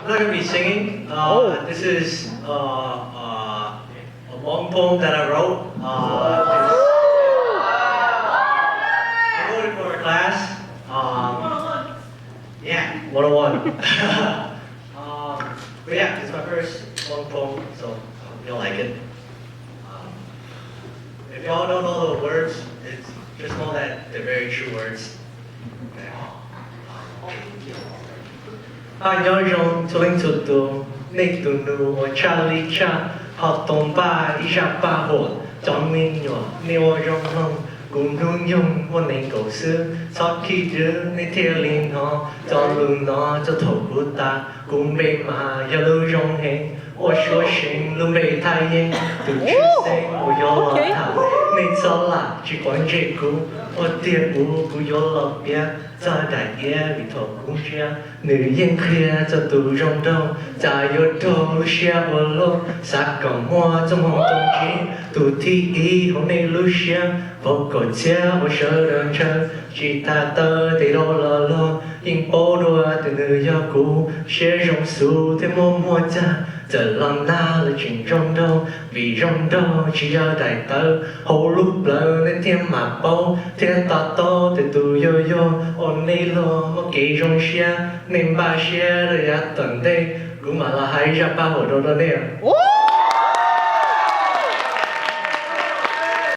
I'm not gonna be singing. This is a long poem that I wrote. I wrote it for a class. Yeah, 101. But yeah, it's my first long poem, so I hope you'll like it. Um, if y'all don't know the words, it's just know that they're very true words. Okay. 啊，有种图灵图图，你图努我查理查，好东巴一下把火，张明我你我用弄，古努用我能够是，早起日你天灵哦，早路孬就头不大，古没嘛要路用黑，我说行路没太阳，都去谁我要我他，你走啦去关这股，我爹不不要老边。在大夜里头空下，女人开着都容动，在有头下我落，撒个沫怎么东西，都提议后你路线，不够家我手人车，其他的得落落落，因波多的女要顾，些榕树的默默家。Giờ lòng na là chuyện trong đâu vì trong đâu chỉ do đại tớ hầu lúc lỡ nên thiên mà bao thiên ta to thì tu yo yo ôn đi lo mà kỳ trong xe nên ba xe rồi ra tận đây cũng mà là hai ra ba hồi đâu đó nè